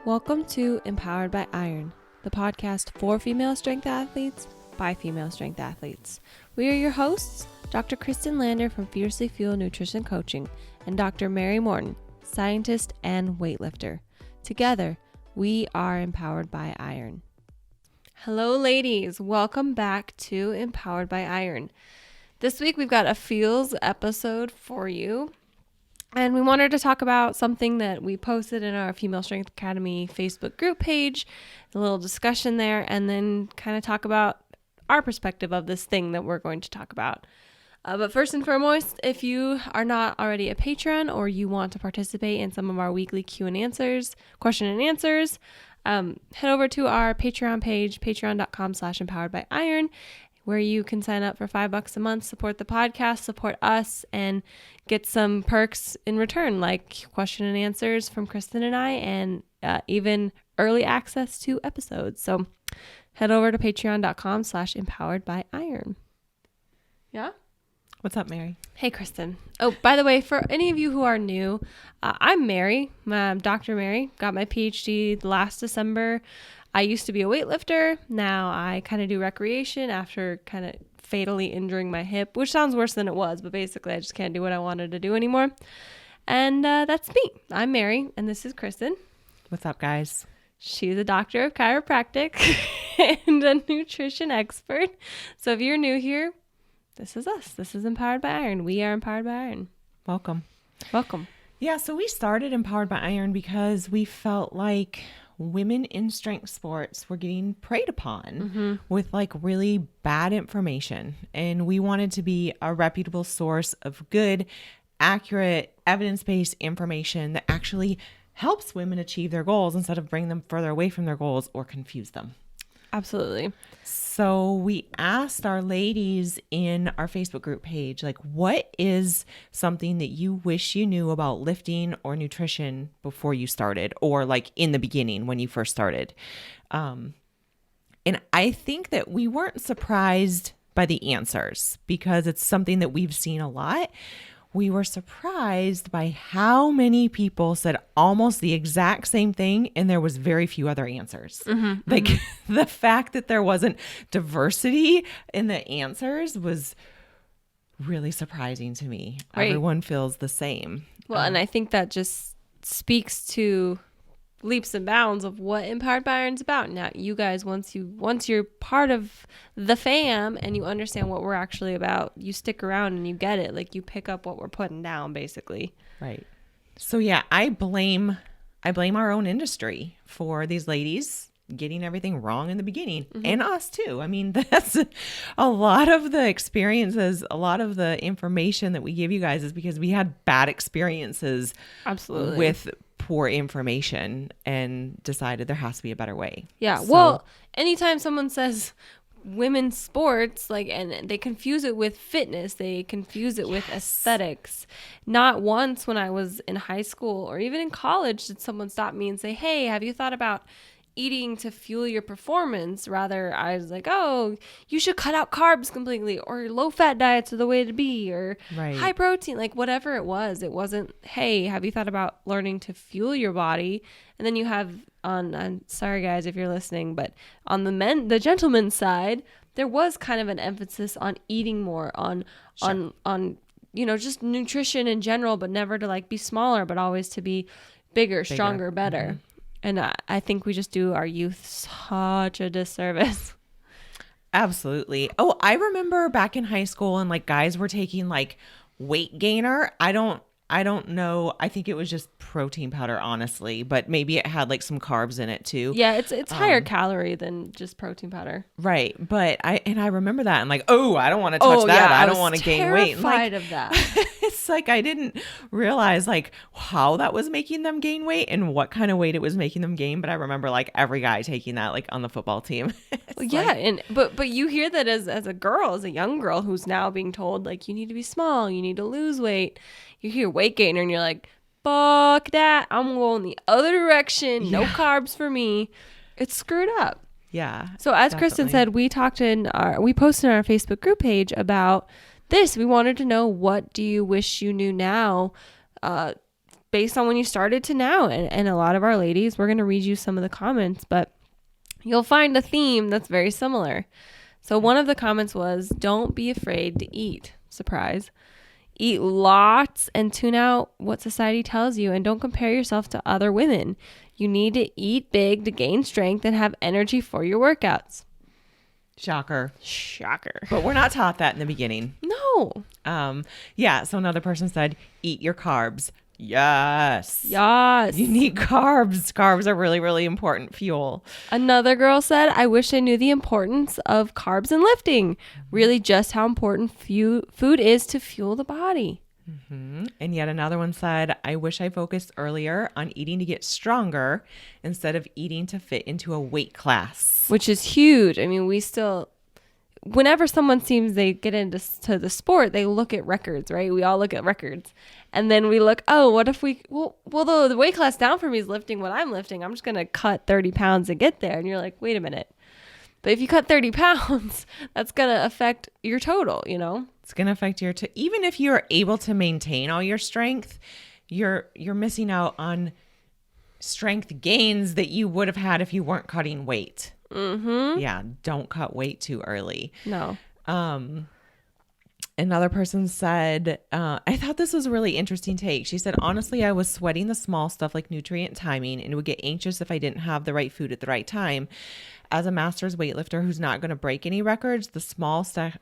Welcome to Empowered by Iron, the podcast for female strength athletes by female strength athletes. We are your hosts, Dr. Kristin Lander from Fiercely Fuel Nutrition Coaching and Dr. Mary Morton, scientist and weightlifter. Together, we are Empowered by Iron. Hello, ladies. Welcome back to Empowered by Iron. This week, we've got a feels episode for you. And we wanted to talk about something that we posted in our Female Strength Academy Facebook group page, a little discussion there, and then kind of talk about our perspective of this thing that we're going to talk about. But first and foremost, if you are not already a patron or you want to participate in some of our weekly question and answers, head over to our Patreon page, patreon.com/empoweredbyiron, where you can sign up for $5 a month, support the podcast, support us, and get some perks in return, like question and answers from Kristin and I, and even early access to episodes. So head over to patreon.com/empoweredbyiron. Yeah? What's up, Mary? Hey, Kristin. Oh, by the way, for any of you who are new, I'm Mary. I'm Dr. Mary. Got my PhD last December. I used to be a weightlifter. Now I kind of do recreation after kind of fatally injuring my hip, which sounds worse than it was, but basically I just can't do what I wanted to do anymore. And that's me. I'm Mary, and this is Kristin. What's up, guys? She's a doctor of chiropractic and a nutrition expert. So if you're new here, this is us. This is Empowered by Iron. We are Empowered by Iron. Welcome. Yeah, so we started Empowered by Iron because we felt like women in strength sports were getting preyed upon with like really bad information. And we wanted to be a reputable source of good, accurate, evidence-based information that actually helps women achieve their goals instead of bring them further away from their goals or confuse them. Absolutely. So we asked our ladies in our Facebook group page, like, what is something that you wish you knew about lifting or nutrition before you started, or like in the beginning when you first started? And I think that we weren't surprised by the answers because it's something that we've seen a lot. We were surprised by how many people said almost the exact same thing, and there was very few other answers. The fact that there wasn't diversity in the answers was really surprising to me. Right. Everyone feels the same. Well, and I think that just speaks to leaps and bounds of what Empowered by Iron's about. Now, you guys, once you're part of the fam and you understand what we're actually about, you stick around and you get it. Like, you pick up what we're putting down, basically. Right. So yeah, I blame our own industry for these ladies getting everything wrong in the beginning, and us too. I mean, that's a lot of the experiences, a lot of the information that we give you guys is because we had bad experiences. Absolutely. With poor information and decided there has to be a better way. Yeah. So, well, anytime someone says women's sports, like, and they confuse it with fitness, they confuse it with aesthetics. Not once when I was in high school or even in college did someone stop me and say, hey, have you thought about eating to fuel your performance? Rather, I was like, oh, you should cut out carbs completely, or low fat diets are the way to be, or high protein, like whatever it was. It wasn't, hey, have you thought about learning to fuel your body? And then you have on sorry guys if you're listening, but on the gentleman's side, there was kind of an emphasis on eating more, on just nutrition in general, but never to like be smaller, but always to be bigger. Stronger, better. And I think we just do our youth such a disservice. Absolutely. Oh, I remember back in high school and like guys were taking like weight gainer. I don't know. I think it was just protein powder, honestly, but maybe it had like some carbs in it too. Yeah, it's higher calorie than just protein powder. Right. But I remember that and like, oh, I don't want to touch that. I don't want to gain weight. Terrified of that. It's like I didn't realize like how that was making them gain weight and what kind of weight it was making them gain. But I remember like every guy taking that like on the football team. Well, yeah, but you hear that as a girl, as a young girl who's now being told like you need to be small, you need to lose weight. You hear weight gainer and you're like, fuck that. I'm going the other direction. No carbs for me. It's screwed up. Yeah. So as Kristin said, we posted in our Facebook group page about this. We wanted to know, what do you wish you knew now based on when you started to now. And a lot of our ladies, we're going to read you some of the comments, but you'll find a theme that's very similar. So one of the comments was, don't be afraid to eat. Surprise. Eat lots and tune out what society tells you, and don't compare yourself to other women. You need to eat big to gain strength and have energy for your workouts. Shocker. Shocker. But we're not taught that in the beginning. No. Yeah. So another person said, eat your carbs. Yes. Yes. You need carbs. Carbs are really, really important fuel. Another girl said, I wish I knew the importance of carbs and lifting. Really just how important food is to fuel the body. Mm-hmm. And yet another one said, I wish I focused earlier on eating to get stronger instead of eating to fit into a weight class. Which is huge. I mean, whenever someone seems they get into the sport, they look at records, right? We all look at records. And then we look, oh, what if well, the weight class down for me is lifting what I'm lifting. I'm just going to cut 30 pounds to get there. And you're like, wait a minute. But if you cut 30 pounds, that's going to affect your total, you know? It's going to affect even if you're able to maintain all your strength, you're missing out on strength gains that you would have had if you weren't cutting weight. Mm-hmm. Yeah. Don't cut weight too early. No. Another person said, I thought this was a really interesting take. She said, honestly, I was sweating the small stuff like nutrient timing and would get anxious if I didn't have the right food at the right time. As a master's weightlifter who's not going to break any records, the small stuff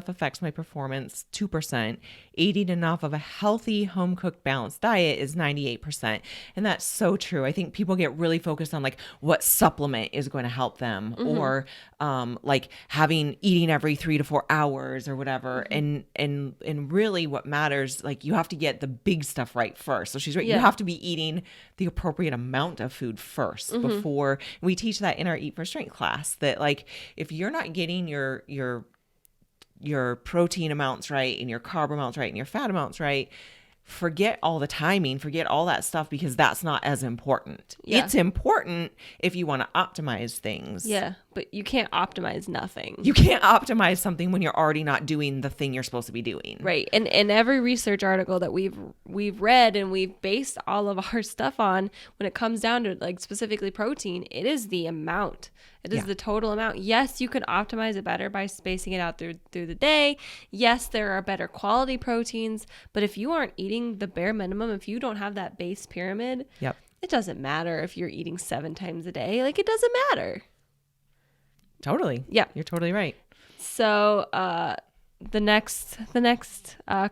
affects my performance 2%. Eating enough of a healthy, home-cooked, balanced diet is 98%. And that's so true. I think people get really focused on like what supplement is going to help them, or like eating every 3 to 4 hours or whatever. And really what matters, like you have to get the big stuff right first. So she's right. Yeah. You have to be eating the appropriate amount of food first before. We teach that in our Eat for Strength class, that like if you're not getting your protein amounts right and your carb amounts right and your fat amounts right, forget all the timing, forget all that stuff, because that's not as important. Yeah. It's important if you want to optimize things. Yeah, but you can't optimize nothing. You can't optimize something when you're already not doing the thing you're supposed to be doing. Right. And every research article that we've read and we've based all of our stuff on, when it comes down to like specifically protein, it is the amount. It is the total amount. Yes, you can optimize it better by spacing it out through the day. Yes, there are better quality proteins, but if you aren't eating the bare minimum, if you don't have that base pyramid, it doesn't matter if you're eating 7 times a day. Like, it doesn't matter. Totally. Yeah. You're totally right. So the next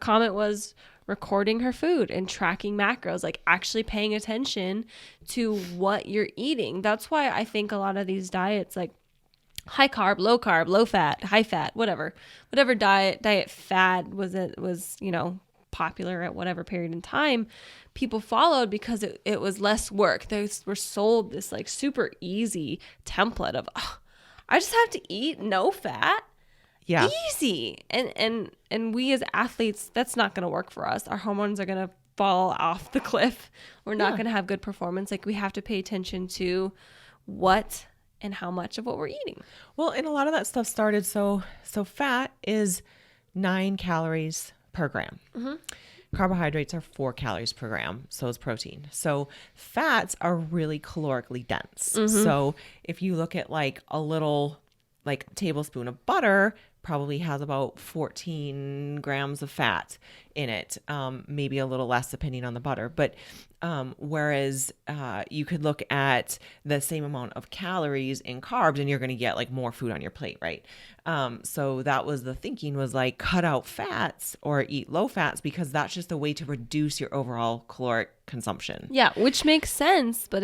comment was recording her food and tracking macros, like actually paying attention to what you're eating. That's why I think a lot of these diets, like high carb, low fat, high fat, whatever diet fad was, you know, popular at whatever period in time, people followed because it was less work. They were sold this like super easy template of, I just have to eat no fat. Yeah. Easy. And we as athletes, that's not going to work for us. Our hormones are going to fall off the cliff. We're not going to have good performance. Like, we have to pay attention to what and how much of what we're eating. Well, and a lot of that stuff started, so fat is 9 calories per gram. Mm-hmm. Carbohydrates are 4 calories per gram. So is protein. So fats are really calorically dense. Mm-hmm. So if you look at like a little tablespoon of butter, probably has about 14 grams of fat in it, maybe a little less depending on the butter. But whereas you could look at the same amount of calories in carbs and you're going to get like more food on your plate, right? So that was the thinking, was like cut out fats or eat low fats, because that's just a way to reduce your overall caloric consumption. Yeah, which makes sense, but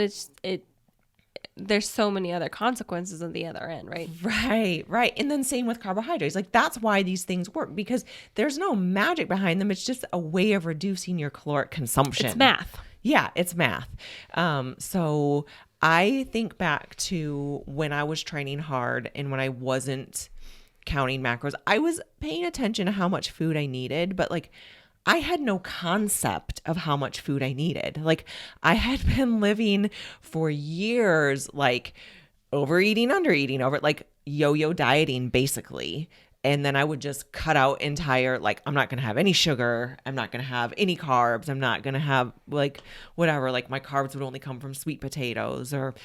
there's so many other consequences on the other end, right? Right. And then same with carbohydrates. Like, that's why these things work, because there's no magic behind them. It's just a way of reducing your caloric consumption. It's math. Yeah, it's math. So I think back to when I was training hard and when I wasn't counting macros, I was paying attention to how much food I needed, but like, I had no concept of how much food I needed. Like, I had been living for years, like overeating, undereating, like yo-yo dieting, basically. And then I would just cut out entire, like, I'm not going to have any sugar. I'm not going to have any carbs. I'm not going to have like whatever. Like my carbs would only come from sweet potatoes or,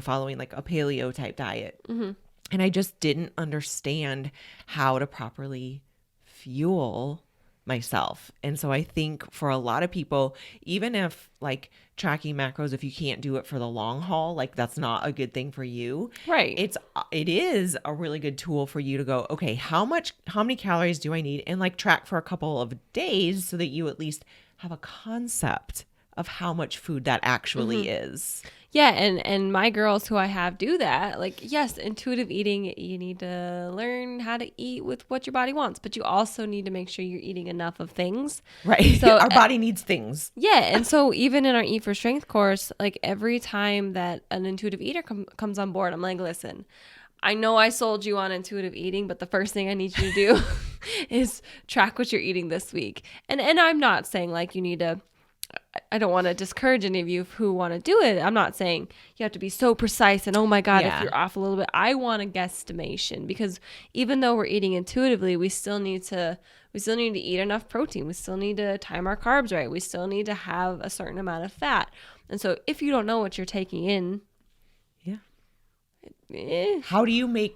following like a paleo type diet. Mm-hmm. And I just didn't understand how to properly fuel myself. And so I think for a lot of people, even if like tracking macros, if you can't do it for the long haul, like that's not a good thing for you. Right. It is a really good tool for you to go, okay, how many calories do I need? And like track for a couple of days so that you at least have a concept of how much food that actually is. Yeah, and my girls who I have do that. Like, yes, intuitive eating, you need to learn how to eat with what your body wants, but you also need to make sure you're eating enough of things. Right. So our body needs things. Yeah, and so even in our Eat for Strength course, like every time that an intuitive eater comes on board, I'm like, listen, I know I sold you on intuitive eating, but the first thing I need you to do is track what you're eating this week. And I'm not saying like you need to, I don't want to discourage any of you who want to do it. I'm not saying you have to be so precise and, oh my God, if you're off a little bit. I want a guesstimation, because even though we're eating intuitively, we still need to eat enough protein. We still need to time our carbs right. We still need to have a certain amount of fat. And so if you don't know what you're taking in, how do you make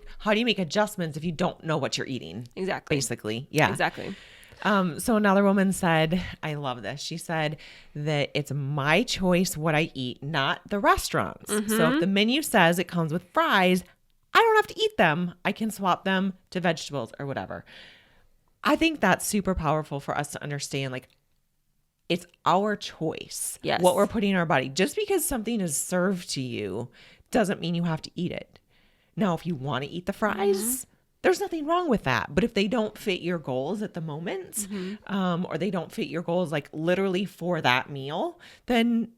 adjustments if you don't know what you're eating? Exactly. Basically. Yeah. Exactly. So another woman said, I love this. She said that it's my choice what I eat, not the restaurant's. So if the menu says it comes with fries, I don't have to eat them. I can swap them to vegetables or whatever. I think that's super powerful for us to understand. Like, it's our choice. Yes. What we're putting in our body. Just because something is served to you doesn't mean you have to eat it. Now, if you want to eat the fries, there's nothing wrong with that. But if they don't fit your goals at the moment, or they don't fit your goals like literally for that meal, then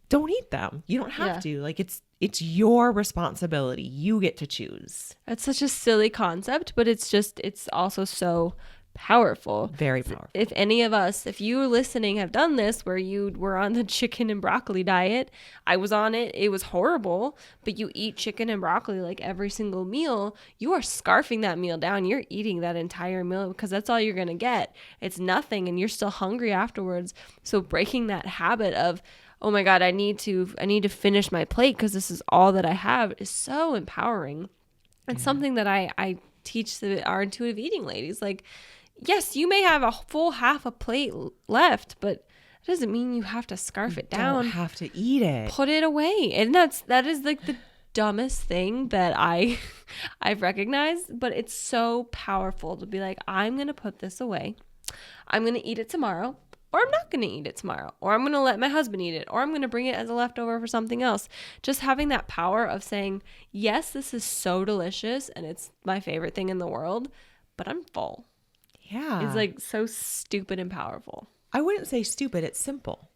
don't eat them. You don't have to. Like, it's your responsibility. You get to choose. That's such a silly concept, but it's also so powerful. Very powerful. If any of us, if you listening have done this where you were on the chicken and broccoli diet, I was on it, it was horrible, but you eat chicken and broccoli like every single meal, you are scarfing that meal down. You're eating that entire meal because that's all you're going to get. It's nothing, and you're still hungry afterwards. So breaking that habit of, oh my God, I need to finish my plate because this is all that I have, is so empowering. It's something that I teach our intuitive eating ladies. Like, yes, you may have a full half a plate left, but it doesn't mean you have to scarf it down. You don't have to eat it. Put it away. And that is like the dumbest thing that I've recognized, but it's so powerful to be like, I'm going to put this away. I'm going to eat it tomorrow, or I'm not going to eat it tomorrow, or I'm going to let my husband eat it, or I'm going to bring it as a leftover for something else. Just having that power of saying, yes, this is so delicious and it's my favorite thing in the world, but I'm full. Yeah. It's like so stupid and powerful. I wouldn't say stupid. It's simple.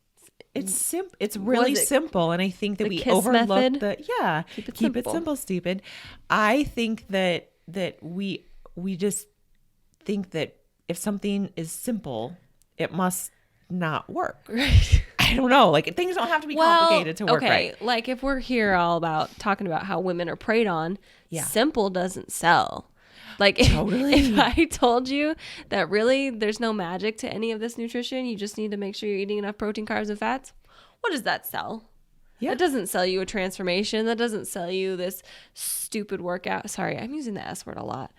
It's really simple. And I think that we overlook keep it simple, stupid. I think that we just think that if something is simple, it must not work. Right. I don't know. Like, things don't have to be complicated to work right. Like, if we're here all about talking about how women are preyed on, simple doesn't sell. Like, if I told you that really there's no magic to any of this nutrition, you just need to make sure you're eating enough protein, carbs, and fats, what does that sell? Yeah. That doesn't sell you a transformation. That doesn't sell you this stupid workout. Sorry, I'm using the S word a lot.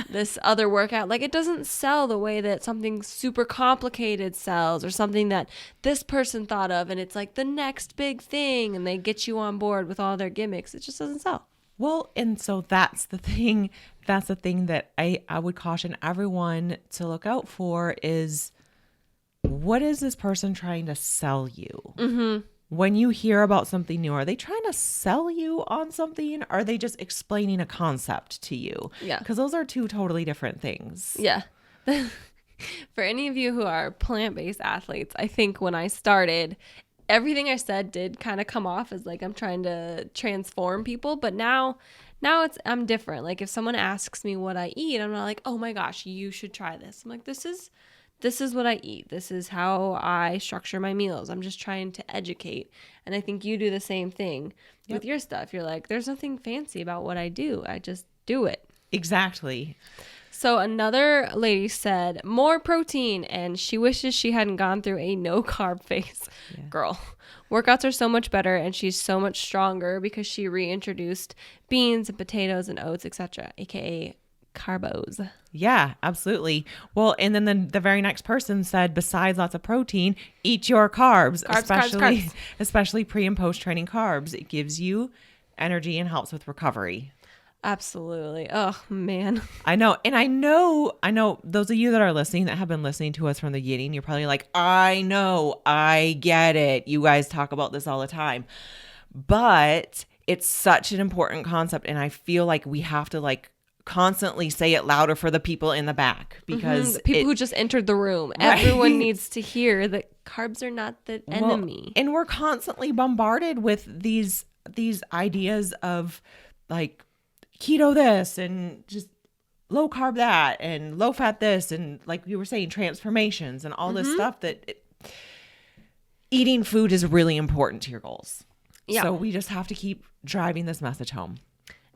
This other workout. Like, it doesn't sell the way that something super complicated sells, or something that this person thought of and it's like the next big thing and they get you on board with all their gimmicks. It just doesn't sell. Well, and so that's the thing. That's the thing that I would caution everyone to look out for is, what is this person trying to sell you? Mm-hmm. When you hear about something new, are they trying to sell you on something? Or are they just explaining a concept to you? Yeah. Because those are two totally different things. Yeah. For any of you who are plant-based athletes, I think when I started, everything I said did kind of come off as like I'm trying to transform people. But now I'm different. Like, if someone asks me what I eat, I'm not like, oh my gosh, you should try this. I'm like, this is what I eat. This is how I structure my meals. I'm just trying to educate. And I think you do the same thing with your stuff. You're like, there's nothing fancy about what I do. I just do it. Exactly. So another lady said more protein, and she wishes she hadn't gone through a no carb phase. Yeah. Girl, workouts are so much better, and she's so much stronger because she reintroduced beans and potatoes and oats, etc., aka carbos. Yeah, absolutely. Well, and then the very next person said, besides lots of protein, eat your carbs, especially pre and post training carbs. It gives you energy and helps with recovery. Absolutely. Oh man. I know. And I know those of you that are listening that have been listening to us from the beginning, you're probably like, I know, I get it. You guys talk about this all the time, but it's such an important concept. And I feel like we have to like constantly say it louder for the people in the back, because the people who just entered the room, right? Everyone needs to hear that carbs are not the enemy. And we're constantly bombarded with these ideas of like keto this and just low carb that and low fat this, and like you were saying, transformations and all this stuff eating food is really important to your goals. Yeah. So we just have to keep driving this message home.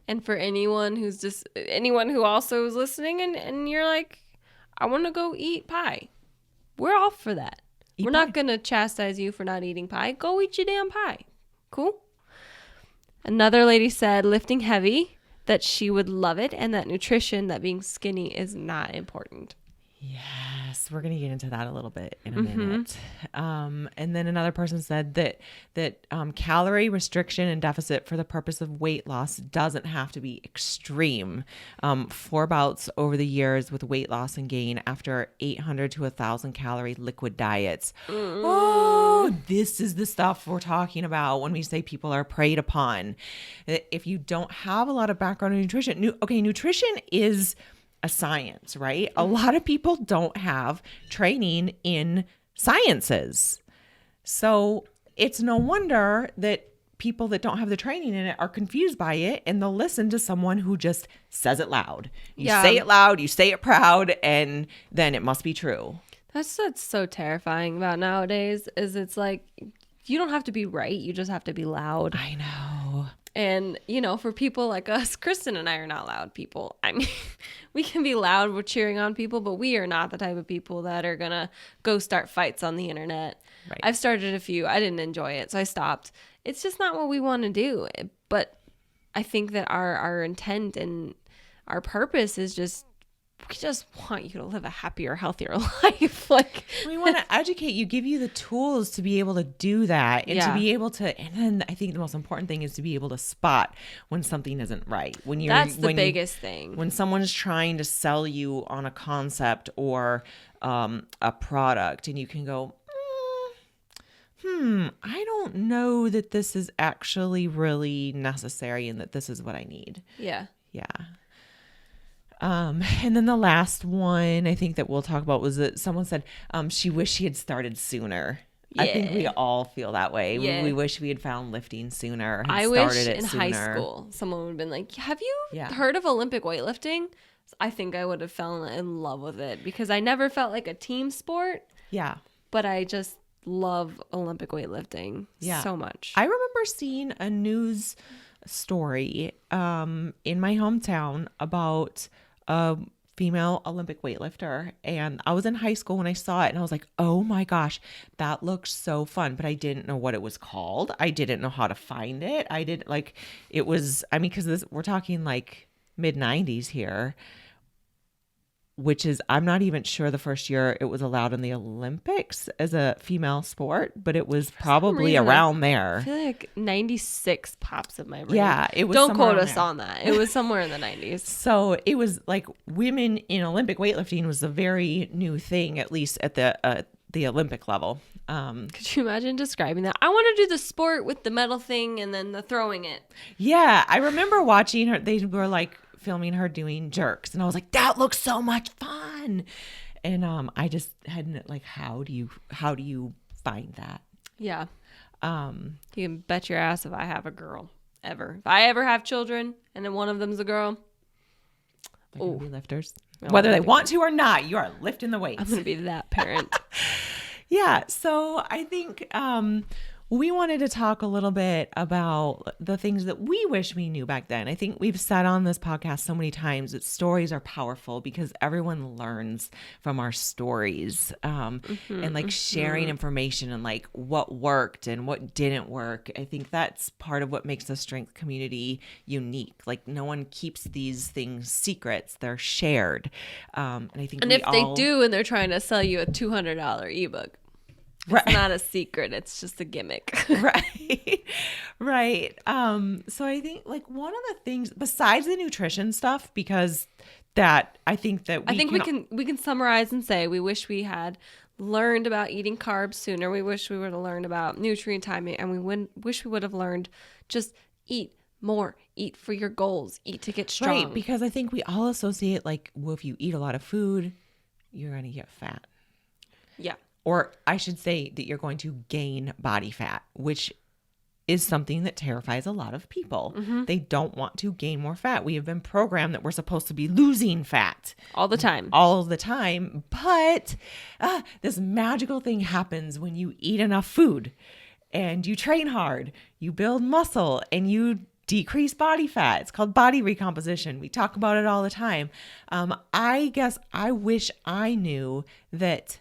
And for anyone who also is listening and you're like, I want to go eat pie, we're all for that. We're not going to chastise you for not eating pie. Go eat your damn pie. Cool. Another lady said lifting heavy, that she would love it, and that nutrition, that being skinny is not important. Yes, we're going to get into that a little bit in a minute. And then another person said that calorie restriction and deficit for the purpose of weight loss doesn't have to be extreme. 4 bouts over the years with weight loss and gain after 800 to 1,000 calorie liquid diets. Oh, this is the stuff we're talking about when we say people are preyed upon. If you don't have a lot of background in nutrition, nutrition is a science, right? A lot of people don't have training in sciences. So it's no wonder that people that don't have the training in it are confused by it, and they'll listen to someone who just says it loud. You say it loud, you say it proud, and then it must be true. That's what's so terrifying about nowadays, is it's like, you don't have to be right. You just have to be loud. I know. And, for people like us, Kristin and I are not loud people. I mean, we can be loud, we're cheering on people, but we are not the type of people that are going to go start fights on the internet. Right. I've started a few. I didn't enjoy it, so I stopped. It's just not what we want to do. But I think that our intent and our purpose is we just want you to live a happier, healthier life. Like, we want to educate you, give you the tools to be able to do that, and to be able to. And then I think the most important thing is to be able to spot when something isn't right. That's the biggest thing. When someone's trying to sell you on a concept or a product, and you can go, I don't know that this is actually really necessary, and that this is what I need. Yeah. Yeah. And then the last one I think that we'll talk about was that someone said she wished she had started sooner. Yeah. I think we all feel that way. Yeah. We wish we had found lifting sooner. I wish in high school someone would have been like, have you heard of Olympic weightlifting? I think I would have fallen in love with it, because I never felt like a team sport. Yeah. But I just love Olympic weightlifting so much. I remember seeing a news story in my hometown about a female Olympic weightlifter, and I was in high school when I saw it, and I was like, oh my gosh, that looks so fun, but I didn't know what it was called. I didn't know how to find it. I didn't because we're talking like mid-90s here, which is, I'm not even sure the first year it was allowed in the Olympics as a female sport, but it was probably around there. I feel like 96 pops in my brain. Yeah, it was. Don't quote us on that. It was somewhere in the 90s. So it was like women in Olympic weightlifting was a very new thing, at least at the Olympic level. Could you imagine describing that? I want to do the sport with the metal thing and then the throwing it. Yeah, I remember watching her. They were like filming her doing jerks, and I was like, that looks so much fun. And I just hadn't, like, how do you find that? Yeah. You can bet your ass if I have a girl if I ever have children and then one of them's a girl, they're gonna be lifters, whether they want to or not. You are lifting the weights. I'm gonna be that parent. Yeah. So I think we wanted to talk a little bit about the things that we wish we knew back then. I think we've said on this podcast so many times that stories are powerful because everyone learns from our stories, and like sharing information and like what worked and what didn't work. I think that's part of what makes the strength community unique. Like no one keeps these things secrets; they're shared. And I think, and if they do, and they're trying to sell you a $200 ebook. It's not a secret. It's just a gimmick. Right. So I think like one of the things besides the nutrition stuff, because that I think we can summarize and say we wish we had learned about eating carbs sooner. We wish we would have learned about nutrient timing, and wish we would have learned just eat more, eat for your goals, eat to get strong. Right. Because I think we all associate like, well, if you eat a lot of food, you're going to get fat. Yeah. Or I should say that you're going to gain body fat, which is something that terrifies a lot of people. Mm-hmm. They don't want to gain more fat. We have been programmed that we're supposed to be losing fat. All the time. But this magical thing happens when you eat enough food and you train hard, you build muscle, and you decrease body fat. It's called body recomposition. We talk about it all the time. I guess I wish I knew that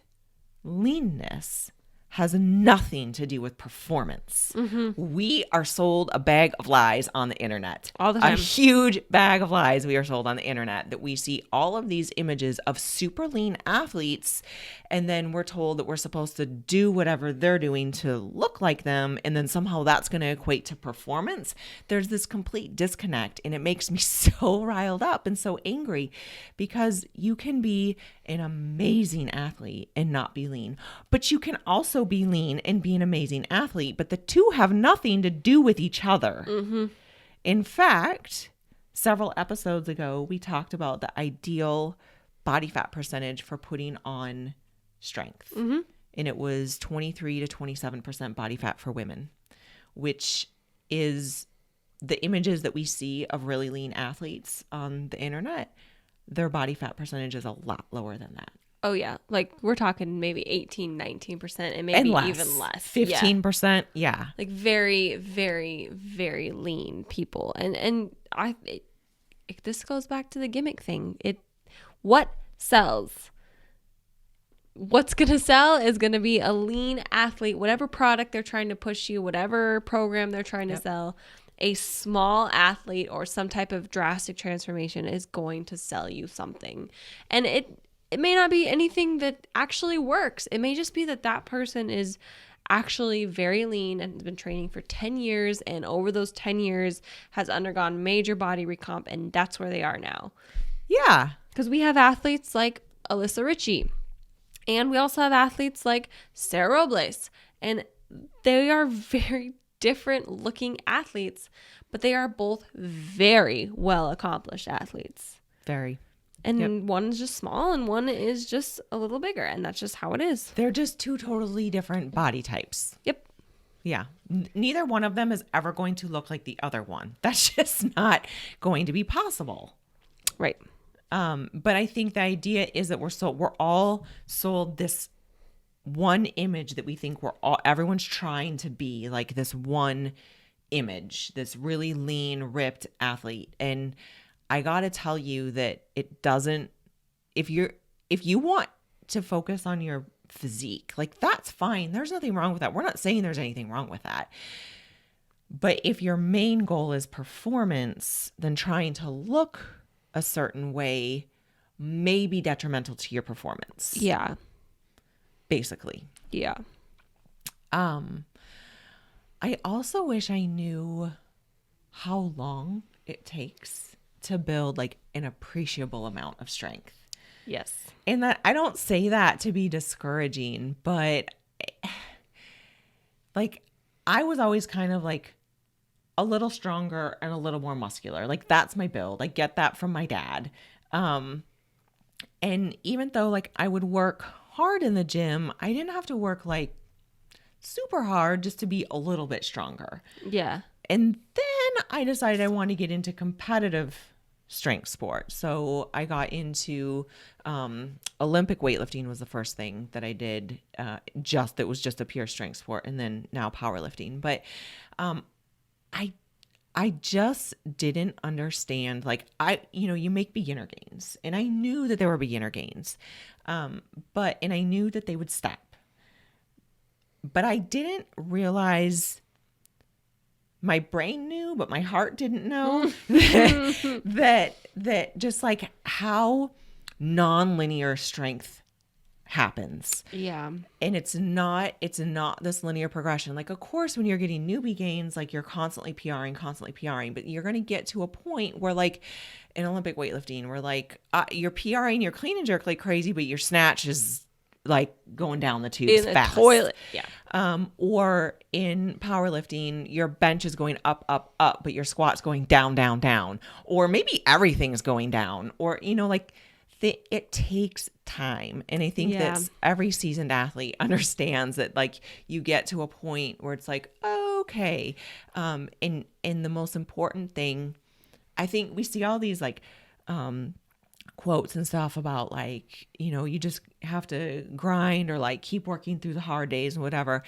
leanness has nothing to do with performance. Mm-hmm. We are sold a bag of lies on the internet. All the time. A huge bag of lies we are sold on the internet, that we see all of these images of super lean athletes, and then we're told that we're supposed to do whatever they're doing to look like them, and then somehow that's going to equate to performance. There's this complete disconnect, and it makes me so riled up and so angry, because you can be an amazing athlete and not be lean, but you can also be lean and be an amazing athlete, but the two have nothing to do with each other. Mm-hmm. In fact, several episodes ago, we talked about the ideal body fat percentage for putting on strength. Mm-hmm. And it was 23 to 27% body fat for women, which is the images that we see of really lean athletes on the internet. Their body fat percentage is a lot lower than that. Oh, yeah. Like, we're talking maybe 18, 19%, and maybe even less. 15%, yeah. Like, very, very, very lean people. And this goes back to the gimmick thing. What sells? What's going to sell is going to be a lean athlete, whatever product they're trying to push you, whatever program they're trying to sell. A small athlete or some type of drastic transformation is going to sell you something. And it may not be anything that actually works. It may just be that person is actually very lean and has been training for 10 years, and over those 10 years has undergone major body recomp, and that's where they are now. Yeah. Because we have athletes like Alyssa Ritchie, and we also have athletes like Sarah Robles, and they are very different looking athletes, but they are both very well accomplished athletes. Very. And one is just small and one is just a little bigger, and that's just how it is. They're just two totally different body types. Yep. Yeah. Neither one of them is ever going to look like the other one. That's just not going to be possible. Right. But I think the idea is that we're all sold this one image that we think everyone's trying to be, like this one image, this really lean, ripped athlete. And I got to tell you that it doesn't, if you want to focus on your physique, like that's fine. There's nothing wrong with that. We're not saying there's anything wrong with that. But if your main goal is performance, then trying to look a certain way may be detrimental to your performance. Yeah. Basically. Yeah. I also wish I knew how long it takes to build like an appreciable amount of strength. Yes. And that I don't say that to be discouraging, but like I was always kind of like a little stronger and a little more muscular. Like that's my build. I get that from my dad. And even though like I would work hard in the gym, I didn't have to work like super hard just to be a little bit stronger. Yeah. And then I decided I wanted to get into competitive strength sport. So I got into Olympic weightlifting was the first thing that I did, that was just a pure strength sport, and then now powerlifting. But I just didn't understand, like, you make beginner gains, and I knew that there were beginner gains, and I knew that they would stop, but I didn't realize, my brain knew, but my heart didn't know that just like how non-linear strength happens. Yeah. And it's not this linear progression. Like, of course, when you're getting newbie gains, like, you're constantly PRing, but you're going to get to a point where, like, in Olympic weightlifting, where, like, you're PRing your clean and jerk like crazy, but your snatch is like going down the tubes in fast. the toilet. Yeah. Or in powerlifting, your bench is going up, up, up, but your squat's going down, down, down. Or maybe everything's going down. Or, like, it takes time. And I think that every seasoned athlete understands that, like, you get to a point where it's like, okay. And the most important thing, I think we see all these, like, quotes and stuff about, like, you just have to grind, or, like, keep working through the hard days and whatever.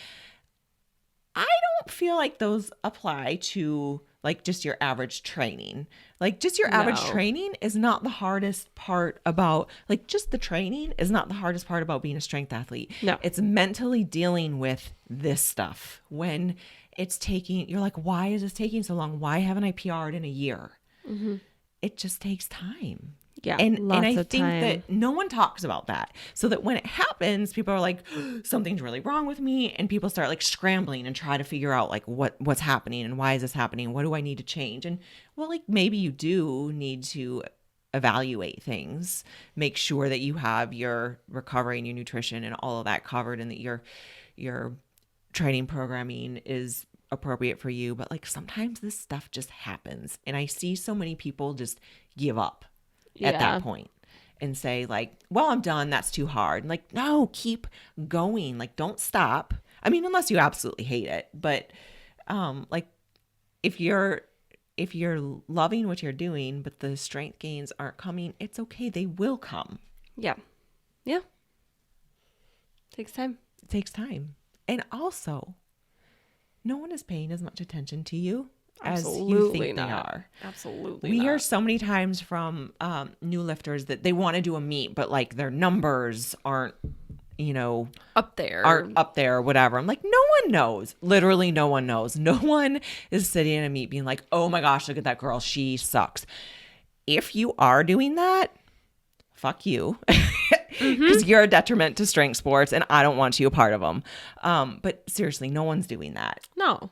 I don't feel like those apply to, like, just your average training. Like, just your average training is not the hardest part about, like, just the training is not the hardest part about being a strength athlete. No. It's mentally dealing with this stuff when it's taking, you're like, why is this taking so long? Why haven't I PR'd in a year? Mm-hmm. It just takes time. Yeah, and I think time. that no one talks about that. So that when it happens, people are like, something's really wrong with me. And people start, like, scrambling and try to figure out, like, what's happening and why is this happening? What do I need to change? And, well, like, maybe you do need to evaluate things, make sure that you have your recovery and your nutrition and all of that covered, and that your training programming is appropriate for you. But, like, sometimes this stuff just happens. And I see so many people just give up at that point and say, like, well, I'm done. That's too hard. Like, no, keep going. Like, don't stop. I mean, unless you absolutely hate it. But like, if you're loving what you're doing, but the strength gains aren't coming, it's okay. They will come. Yeah. Yeah. Takes time. It takes time. And also, no one is paying as much attention to you as you think they are. Absolutely We not. hear so many times from new lifters that they want to do a meet, but, like, their numbers aren't, up there. Aren't up there or whatever. I'm like, no one knows. Literally no one knows. No one is sitting in a meet being like, oh my gosh, look at that girl. She sucks. If you are doing that, fuck you. Because you're a detriment to strength sports, and I don't want you a part of them. But seriously, no one's doing that. No.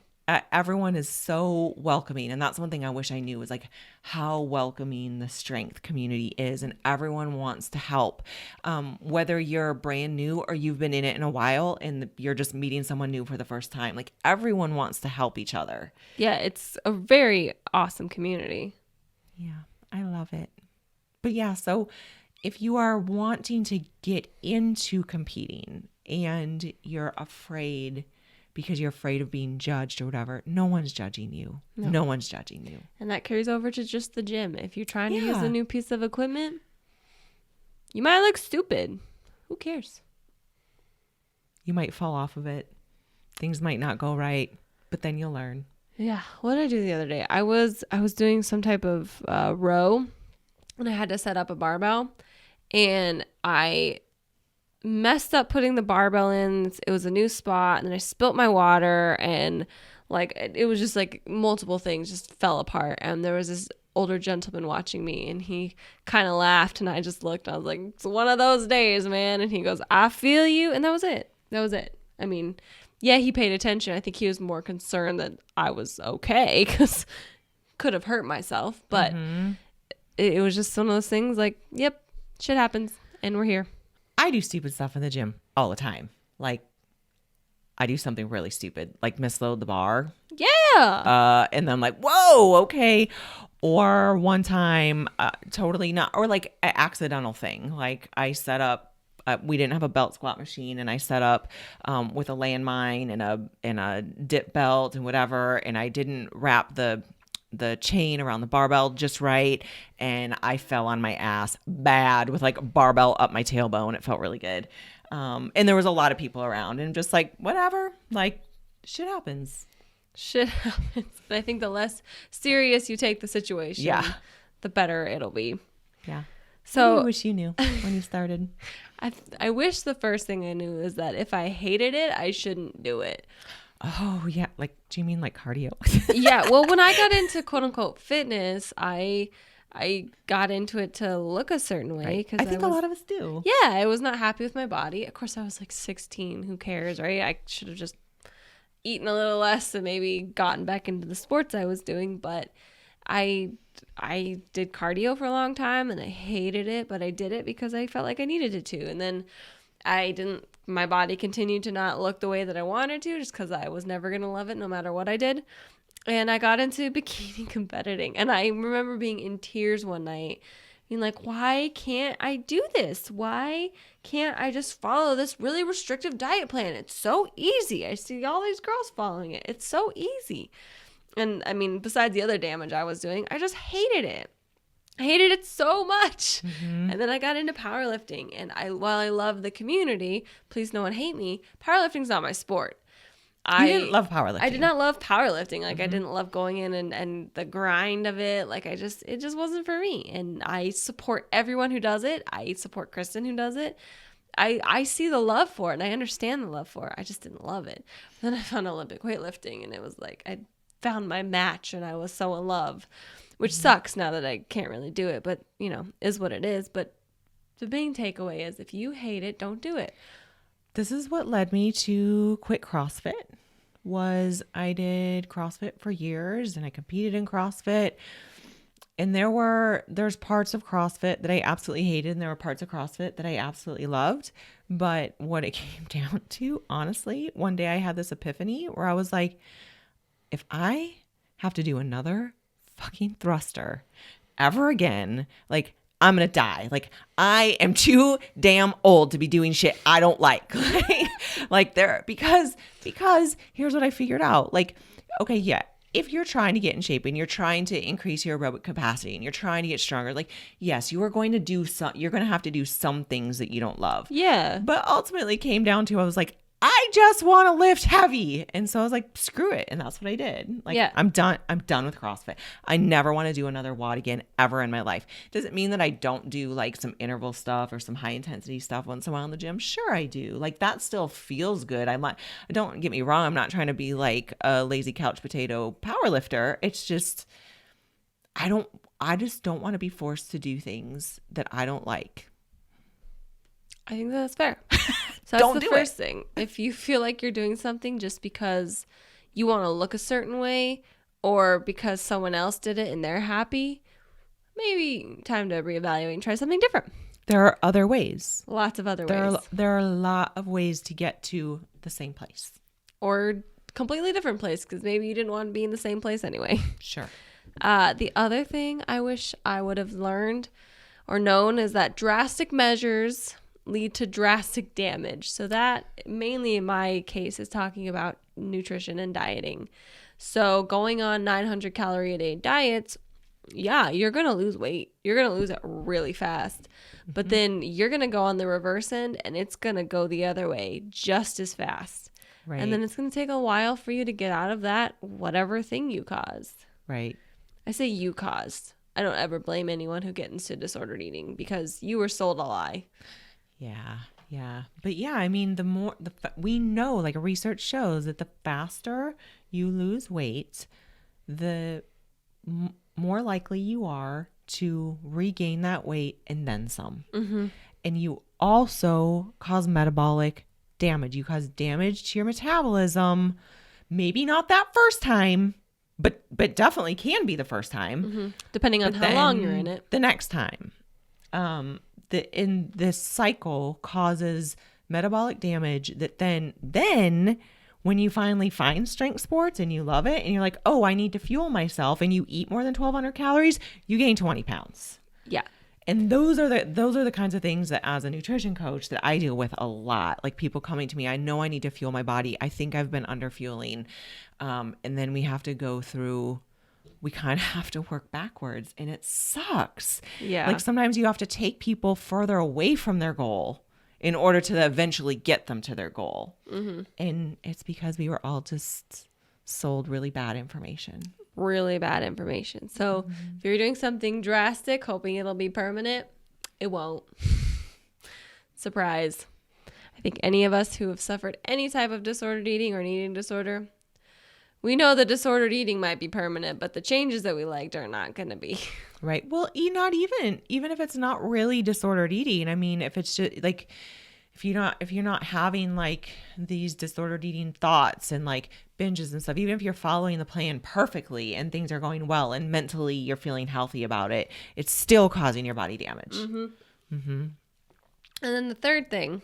Everyone is so welcoming, and that's one thing I wish I knew, is, like, how welcoming the strength community is, and everyone wants to help. Whether you're brand new or you've been in it in a while and you're just meeting someone new for the first time, like, everyone wants to help each other. Yeah, it's a very awesome community. Yeah, I love it. But yeah, so if you are wanting to get into competing and you're afraid because you're afraid of being judged or whatever, no one's judging you. No one's judging you. And that carries over to just the gym. If you're trying to use a new piece of equipment, you might look stupid. Who cares? You might fall off of it. Things might not go right, but then you'll learn. Yeah. What did I do the other day? I was doing some type of row, and I had to set up a barbell, and I messed up putting the barbell in. It was a new spot, and then I spilt my water, and, like, it was just, like, multiple things just fell apart. And there was this older gentleman watching me, and he kind of laughed, and I just looked. I was like, it's one of those days, man. And he goes, I feel you. And that was it. I mean, yeah, he paid attention. I think he was more concerned that I was okay, because could have hurt myself. But it was just one of those things, like, yep, shit happens, and we're here. I do stupid stuff in the gym all the time. Like, I do something really stupid, like misload the bar. Yeah. And then I'm like, whoa, okay. Or one time, totally not, or like an accidental thing. Like, I set up, we didn't have a belt squat machine, and I set up with a landmine and a dip belt and whatever, and I didn't wrap the the chain around the barbell just right, and I fell on my ass bad with like a barbell up my tailbone. It felt really good. And there was a lot of people around, and just like, whatever, like, shit happens. Shit happens. But I think the less serious you take the situation, the better it'll be. Yeah. So I wish you knew when you started. I wish the first thing I knew is that if I hated it, I shouldn't do it. Oh, yeah. Like, do you mean like cardio? Yeah. Well, when I got into quote unquote fitness, I got into it to look a certain way. Right. I think a lot of us do. Yeah. I was not happy with my body. Of course, I was like 16. Who cares, right? I should have just eaten a little less and maybe gotten back into the sports I was doing. But I did cardio for a long time and I hated it, but I did it because I felt like I needed it to. And then my body continued to not look the way that I wanted to, just because I was never going to love it no matter what I did. And I got into bikini competing. And I remember being in tears one night, being like, why can't I do this? Why can't I just follow this really restrictive diet plan? It's so easy. I see all these girls following it. It's so easy. And I mean, besides the other damage I was doing, I just hated it. I hated it so much. Mm-hmm. And then I got into powerlifting. And while I love the community, please no one hate me, powerlifting's not my sport. You didn't love powerlifting. I did not love powerlifting. Like, I didn't love going in and the grind of it. Like, it just wasn't for me. And I support everyone who does it. I support Kristin who does it. I see the love for it and I understand the love for it. I just didn't love it. Then I found Olympic weightlifting and it was like, I found my match and I was so in love, which sucks now that I can't really do it, but you know, is what it is. But the main takeaway is if you hate it, don't do it. This is what led me to quit CrossFit. I did CrossFit for years and I competed in CrossFit. And there's parts of CrossFit that I absolutely hated and there were parts of CrossFit that I absolutely loved. But what it came down to, honestly, one day I had this epiphany where I was like, if I have to do another fucking thruster ever again, like, I'm going to die. Like, I am too damn old to be doing shit I don't like. Because here's what I figured out. Like, okay, yeah, if you're trying to get in shape and you're trying to increase your aerobic capacity and you're trying to get stronger, like, yes, you're going to have to do some things that you don't love. Yeah. But ultimately it came down to, I was like, I just want to lift heavy. And so I was like, screw it. And that's what I did. Like, yeah. I'm done with CrossFit. I never want to do another WOD again ever in my life. Does it mean that I don't do like some interval stuff or some high intensity stuff once in a while in the gym? Sure I do. Like, that still feels good. Don't get me wrong. I'm not trying to be like a lazy couch potato power lifter. It's just, I just don't want to be forced to do things that I don't like. I think that's fair. So that's the first thing. If you feel like you're doing something just because you want to look a certain way or because someone else did it and they're happy, maybe time to reevaluate and try something different. There are other ways. Lots of other ways. There are a lot of ways to get to the same place. Or completely different place because maybe you didn't want to be in the same place anyway. Sure. The other thing I wish I would have learned or known is that drastic measures lead to drastic damage. So that mainly in my case is talking about nutrition and dieting. So going on 900 calorie a day diets, yeah, you're going to lose weight. You're going to lose it really fast. But then you're going to go on the reverse end and it's going to go the other way just as fast. Right. And then it's going to take a while for you to get out of that whatever thing you caused. Right. I say you caused. I don't ever blame anyone who gets into disordered eating because you were sold a lie. Yeah. But yeah, I mean, we know, like, research shows that the faster you lose weight, the more likely you are to regain that weight and then some. Mm-hmm. And you also cause metabolic damage. You cause damage to your metabolism. Maybe not that first time, but definitely can be the first time. Mm-hmm. Depending on how long you're in it. The next time. In this cycle causes metabolic damage that then when you finally find strength sports and you love it and you're like, oh, I need to fuel myself, and you eat more than 1,200 calories, you gain 20 pounds. Yeah. And those are the kinds of things that as a nutrition coach that I deal with a lot. Like, people coming to me, I know I need to fuel my body. I think I've been under fueling. And then we have to go through we kind of have to work backwards, and it sucks. Yeah. Like sometimes you have to take people further away from their goal in order to eventually get them to their goal. And it's because we were all just sold really bad information. Really bad information. So if you're doing something drastic, hoping it'll be permanent, it won't. Surprise. I think any of us who have suffered any type of disordered eating or an eating disorder, we know the disordered eating might be permanent, but the changes that we liked are not going to be. Right. Well, not even if it's not really disordered eating. I mean, if it's just like, if you're not having like these disordered eating thoughts and like binges and stuff, even if you're following the plan perfectly and things are going well and mentally you're feeling healthy about it, it's still causing your body damage. And then the third thing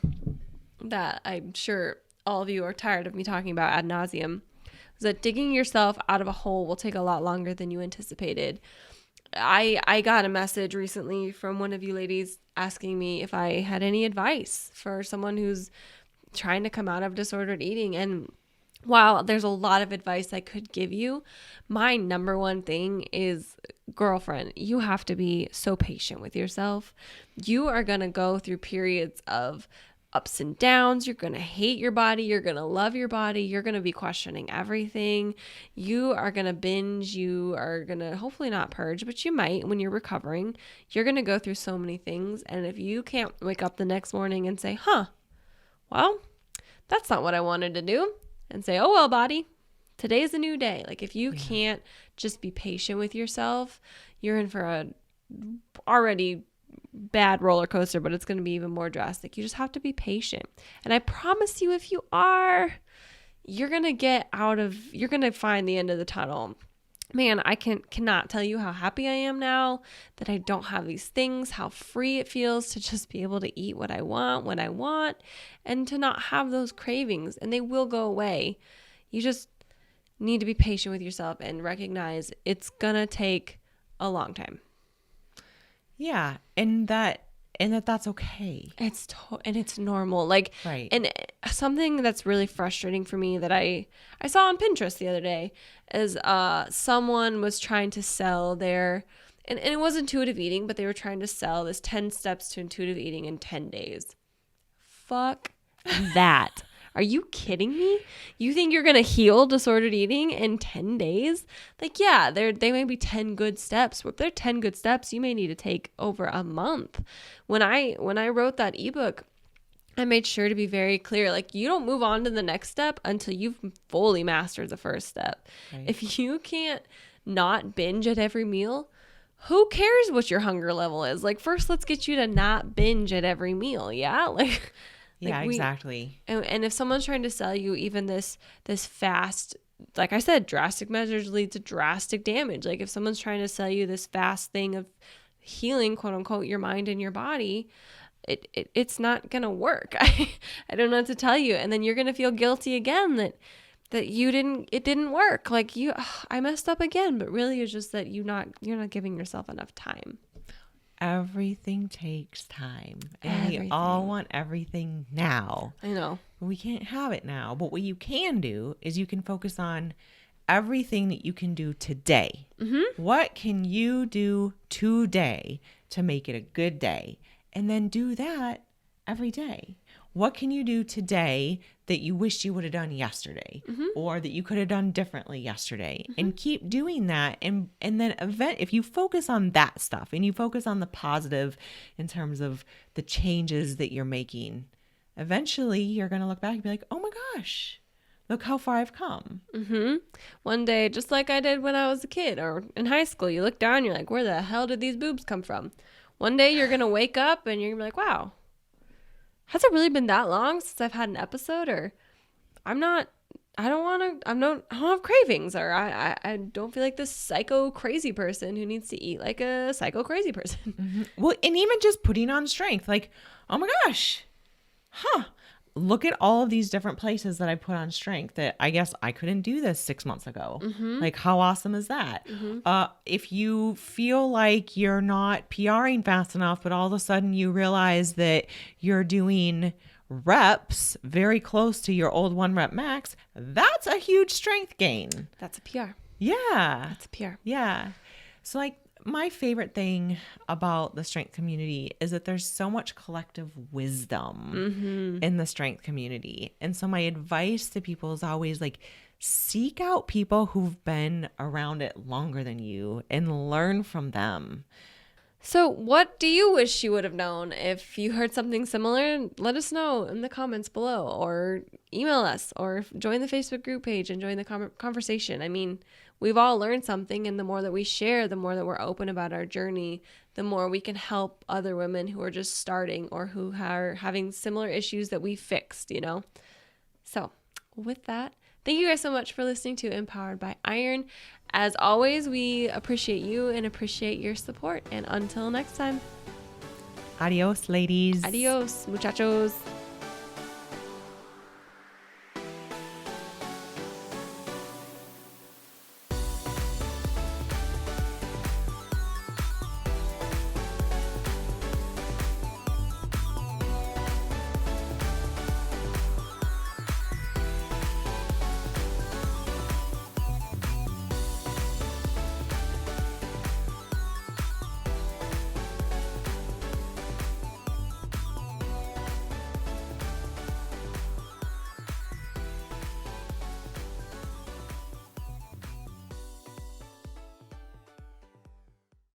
that I'm sure all of you are tired of me talking about ad nauseum is that digging yourself out of a hole will take a lot longer than you anticipated. I got a message recently from one of you ladies asking me if I had any advice for someone who's trying to come out of disordered eating. And while there's a lot of advice I could give you, my number one thing is, girlfriend, you have to be so patient with yourself. You are going to go through periods of ups and downs. You're going to hate your body. You're going to love your body. You're going to be questioning everything. You are going to binge. You are going to hopefully not purge, but you might when you're recovering. You're going to go through so many things. And if you can't wake up the next morning and say, well, that's not what I wanted to do, and say, oh, well, body, today's a new day. Like if you can't just be patient with yourself, you're in for a already bad roller coaster, but it's going to be even more drastic. You just have to be patient. And I promise you, if you are, you're going to find the end of the tunnel. Man, I cannot tell you how happy I am now that I don't have these things, how free it feels to just be able to eat what I want, when I want, and to not have those cravings, and they will go away. You just need to be patient with yourself and recognize it's going to take a long time. Yeah, and that's okay. It's normal. Like, right. And something that's really frustrating for me that I saw on Pinterest the other day is someone was trying to sell their, and it was intuitive eating, but they were trying to sell this 10 steps to intuitive eating in 10 days. Fuck that. Are you kidding me? You think you're going to heal disordered eating in 10 days? Like, yeah, they may be 10 good steps. But if they're 10 good steps, you may need to take over a month. When I wrote that ebook, I made sure to be very clear. Like, you don't move on to the next step until you've fully mastered the first step. Right. If you can't not binge at every meal, who cares what your hunger level is? Like, first, let's get you to not binge at every meal. Yeah. Yeah, exactly. And if someone's trying to sell you even this fast, like I said, drastic measures lead to drastic damage. Like if someone's trying to sell you this fast thing of healing, quote unquote, your mind and your body, it's not going to work. I don't know what to tell you. And then you're going to feel guilty again that it didn't work. Like I messed up again, but really it's just that you're not giving yourself enough time. Everything takes time. And we all want everything now. I know. We can't have it now. But what you can do is you can focus on everything that you can do today. Mm-hmm. What can you do today to make it a good day? And then do that every day. What can you do today that you wish you would have done yesterday, mm-hmm. or that you could have done differently yesterday, mm-hmm. and keep doing that. And then if you focus on that stuff and you focus on the positive in terms of the changes that you're making, eventually you're going to look back and be like, oh my gosh, look how far I've come. Mm-hmm. One day, just like I did when I was a kid or in high school, you look down, you're like, where the hell did these boobs come from? One day you're going to wake up and you're going to be like, wow, has it really been that long since I've had an episode? Or I don't have cravings, or I don't feel like this psycho crazy person who needs to eat like a psycho crazy person. Mm-hmm. Well, and even just putting on strength, like, oh my gosh, look at all of these different places that I put on strength that I guess I couldn't do this 6 months ago. Mm-hmm. Like, how awesome is that? Mm-hmm. If you feel like you're not PRing fast enough, but all of a sudden you realize that you're doing reps very close to your old 1 rep max, that's a huge strength gain. That's a PR. Yeah. It's pure. Yeah. So like my favorite thing about the strength community is that there's so much collective wisdom in the strength community. And so my advice to people is always like, seek out people who've been around it longer than you and learn from them. So what do you wish you would have known? If you heard something similar, let us know in the comments below, or email us, or join the Facebook group page and join the conversation. I mean, we've all learned something, and the more that we share, the more that we're open about our journey, the more we can help other women who are just starting or who are having similar issues that we fixed, you know? So with that, thank you guys so much for listening to Empowered by Iron. As always, we appreciate you and appreciate your support. And until next time. Adios, ladies. Adios, muchachos.